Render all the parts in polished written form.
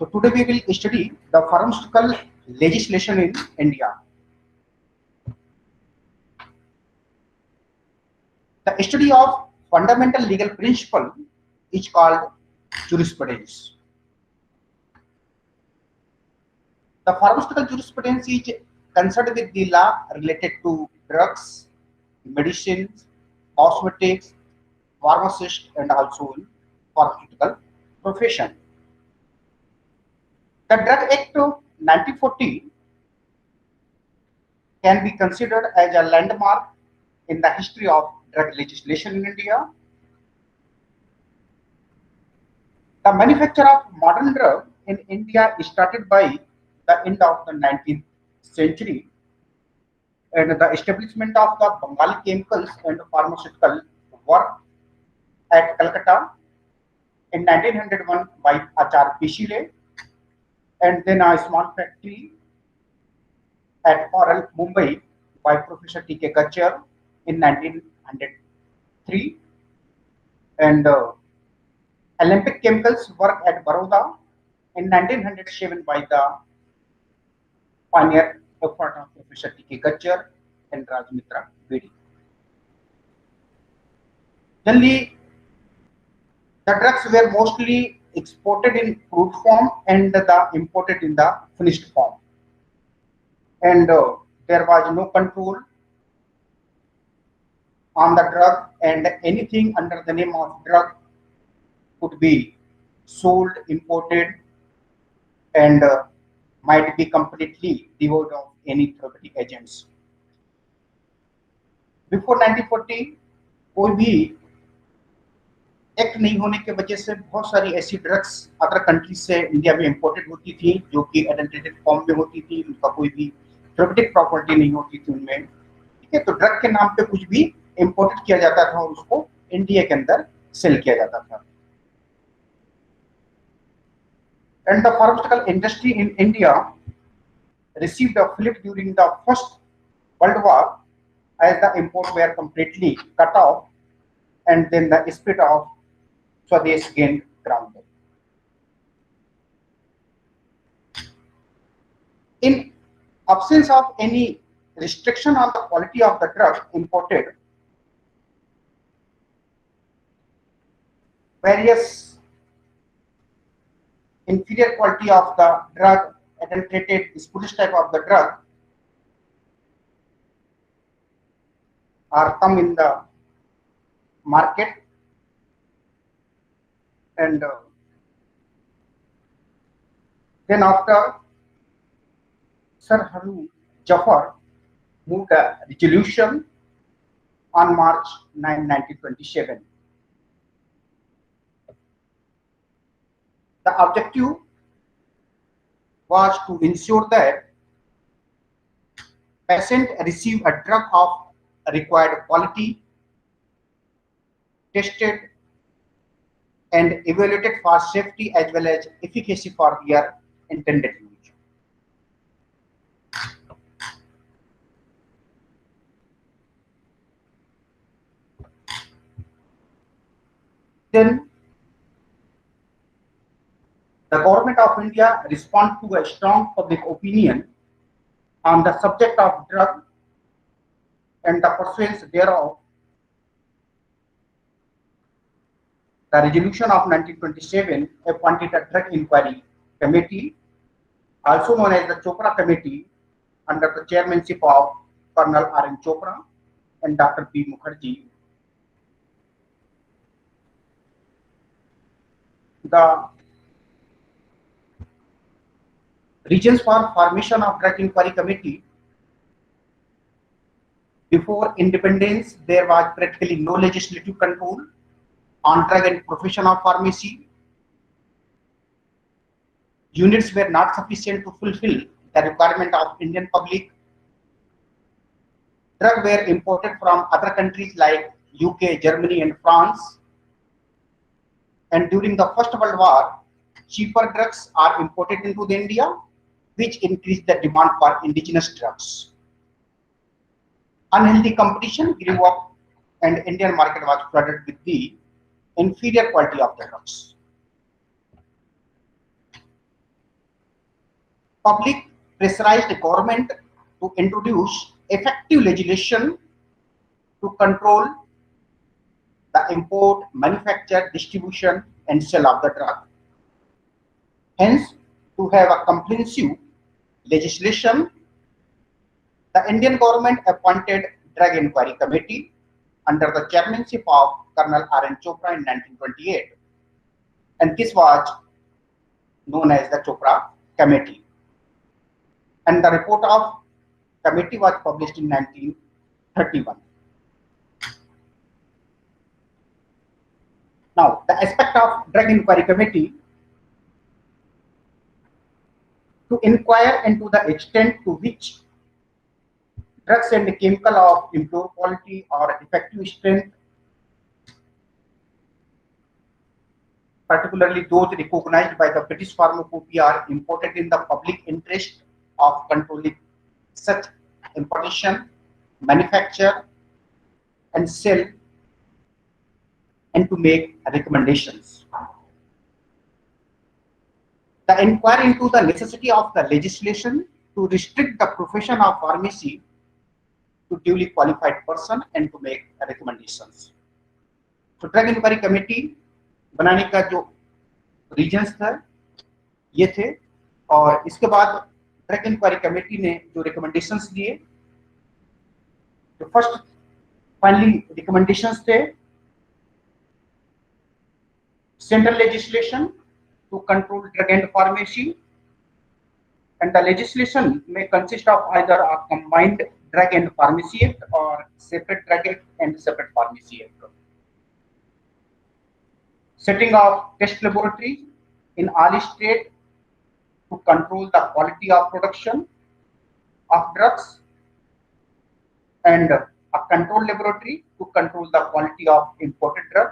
So today we will study the pharmaceutical legislation in India. The study of fundamental legal principle is called jurisprudence. The pharmaceutical jurisprudence is concerned with the law related to drugs, medicines, cosmetics, pharmacists, and also in pharmaceutical profession. The Drug Act of 1940 can be considered as a landmark in the history of drug legislation in India. The manufacture of modern drug in India started by the end of the 19th century, and the establishment of the Bengali Chemicals and Pharmaceutical work at Calcutta in 1901 by Achar Pishile, and then a small factory at Oral, Mumbai by Professor T.K. Gachar in 1903, and Olympic Chemicals work at Baroda in 1907 by the pioneer effort of Professor T.K. Gachar and Rajmitra Bedi. Generally, the drugs were mostly exported in crude form and the imported in the finished form, and there was no control on the drug, and anything under the name of drug could be sold, imported, and might be completely devoid of any therapeutic agents. Before 1940 कोई भी act नहीं होने की वजह से बहुत सारी ऐसी ड्रग्स अदर कंट्री से इंडिया में इंपोर्टेड होती थी जो कि एडल्ट्रेटेड फॉर्म में होती थी, उनका कोई भी थेरेपेटिक प्रॉपर्टी नहीं होती थी उनमें। ठीक है, तो ड्रग के नाम पे कुछ भी इंपोर्टेड किया जाता था और उसको इंडिया के अंदर सेल किया जाता था। And the pharmaceutical industry in India received a flip during the First World War as the imports were completely cut off, and then the spirit of Swadesh gained ground. In absence of any restriction on the quality of the drug imported, various inferior quality of the drug, adulterated spurious type of the drug are come in the market, and then after Sir Haru Jafar moved a resolution on March 9, 1927. The objective was to ensure that patient receive a drug of required quality, tested and evaluated for safety as well as efficacy for their intended use. Then the government of India respond to a strong public opinion on the subject of drug and the pursuance thereof. The resolution of 1927 appointed a drug inquiry committee, also known as the Chopra Committee, under the chairmanship of Colonel R.N. Chopra and Dr. B. Mukherjee. The reasons for formation of drug inquiry committee: before independence, there was practically no legislative control on drug and profession of pharmacy. Units were not sufficient to fulfill the requirement of Indian public. Drugs were imported from other countries like UK, Germany, and France. And during the First World War, cheaper drugs are imported into India, which increased the demand for indigenous drugs. Unhealthy competition grew up, and Indian market was flooded with the inferior quality of the drugs. Public pressurized the government to introduce effective legislation to control the import, manufacture, distribution, and sale of the drug. Hence, to have a comprehensive legislation, the Indian government appointed Drug Inquiry Committee under the chairmanship of Colonel R.N. Chopra in 1928, and this was known as the Chopra Committee. And the report of committee was published in 1931. Now, the aspect of Drug Inquiry Committee to inquire into the extent to which drugs and chemical of impure quality or defective strength, particularly those recognized by the British Pharmacopoeia, are imported in the public interest of controlling such importation, manufacture, and sell, and to make recommendations. The inquiry into the necessity of the legislation to restrict the profession of pharmacy to duly qualified person and to make recommendations. तो drug inquiry committee बनाने का जो reasons था ये थे, और इसके बाद ड्रग इंक्वायरी कमेटी ने जो रिकमेंडेशंस दिए, जो फर्स्ट फाइनली रिकमेंडेशंस थे, central legislation to control drug and pharmacy, and the legislation may consist of either a combined drug and pharmacy act or separate drug act and separate pharmacy act. Setting of test laboratories in all states to control the quality of production of drugs, and a control laboratory to control the quality of imported drug.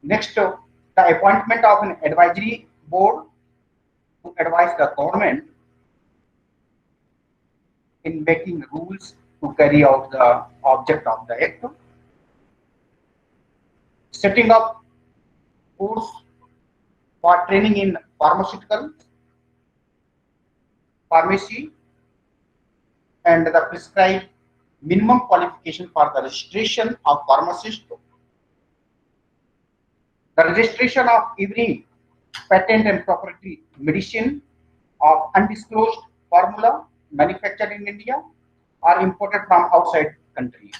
Next, the appointment of an advisory board to advise the government in making rules to carry out the object of the act. Setting up course for training in pharmaceutical, pharmacy, and the prescribed minimum qualification for the registration of pharmacist, the registration of every patent and proprietary medicine of undisclosed formula manufactured in India or imported from outside country.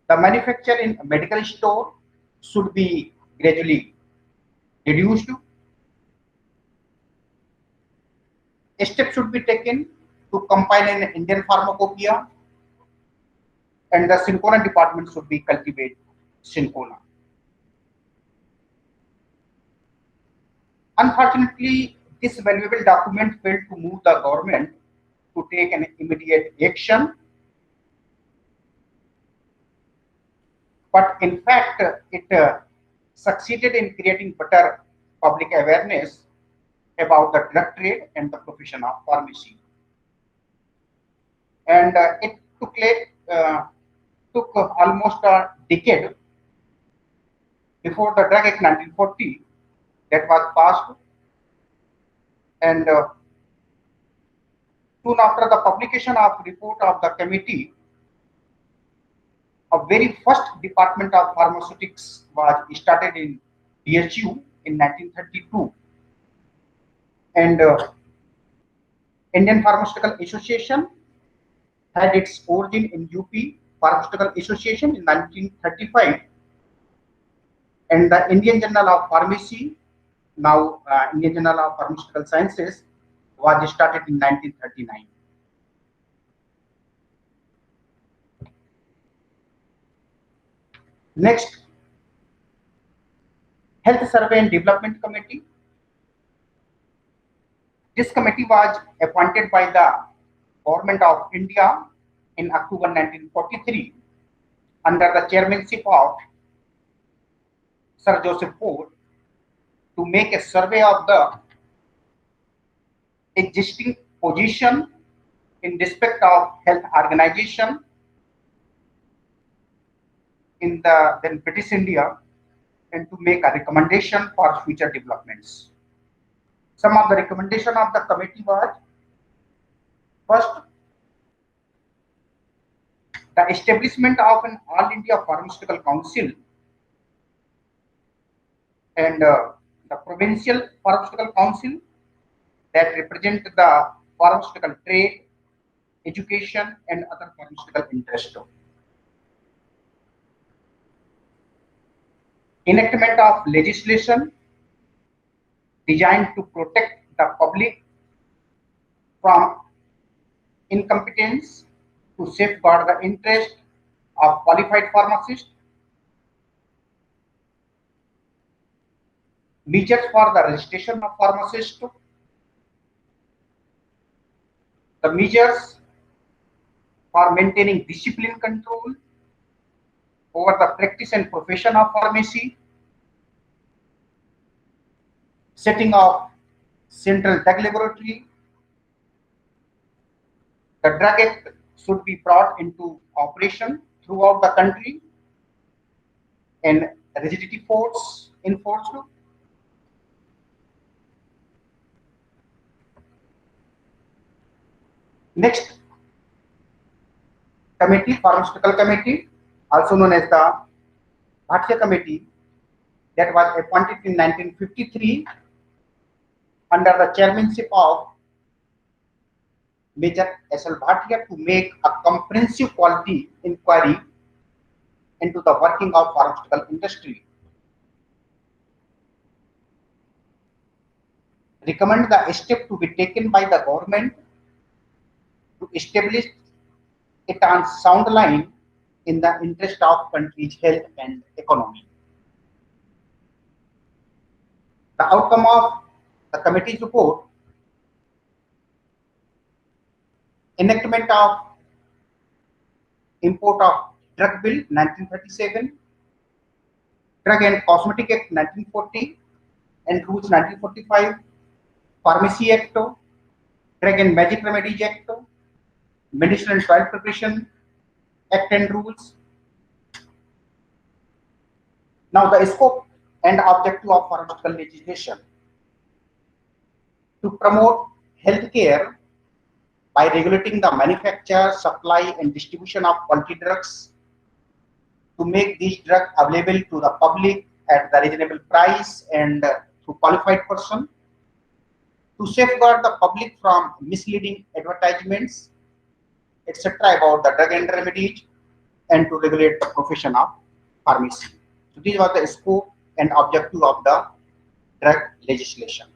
The manufacture in medical store should be gradually reduced. A step should be taken to compile an Indian pharmacopoeia, and the Syncona department should be cultivate Syncona. Unfortunately, this valuable document failed to move the government to take an immediate action, but in fact, it succeeded in creating better public awareness about the drug trade and the profession of pharmacy. And it took almost a decade before the Drug Act 1940 that was passed, and soon after the publication of report of the committee, a very first department of pharmaceutics was started in DSU in 1932, and Indian Pharmaceutical Association had its origin in UP Pharmaceutical Association in 1935, and the Indian Journal of Pharmacy, now Indian Journal of Pharmaceutical Sciences, was started in 1939. Next, Health Survey and Development Committee. This committee was appointed by the Government of India in October 1943 under the chairmanship of Sir Joseph Ford to make a survey of the existing position in respect of health organization in the then British India and to make a recommendation for future developments. Some of the recommendation of the committee was: first, the establishment of an All India Pharmaceutical Council and the Provincial Pharmaceutical Council that represent the pharmaceutical trade, education, and other pharmaceutical interests. Enactment of legislation designed to protect the public from incompetence, to safeguard the interest of qualified pharmacists. Measures for the registration of pharmacists. The measures for maintaining discipline control over the practice and profession of pharmacy. Setting of central drug laboratory. The Drug Act should be brought into operation throughout the country and rigidity force enforced. Next committee, Pharmaceutical Committee, also known as the Bhatia Committee, that was appointed in 1953 under the chairmanship of Major S.L. Bhatia to make a comprehensive quality inquiry into the working of pharmaceutical industry. Recommend the step to be taken by the government to establish it on sound line in the interest of country's health and economy. The outcome of the committee's report: enactment of Import of Drug Bill 1937, Drug and Cosmetic Act 1940 and Rules 1945, Pharmacy Act, Drug and Magic Remedies Act, Medicinal and Soil Preparation Act and Rules. Now the scope and objective of pharmaceutical legislation: to promote healthcare by regulating the manufacture, supply, and distribution of quality drugs, to make these drugs available to the public at the reasonable price and to qualified person, to safeguard the public from misleading advertisements, etc. about the drug and remedies, and to regulate the profession of pharmacy. So these were the scope and objective of the drug legislation.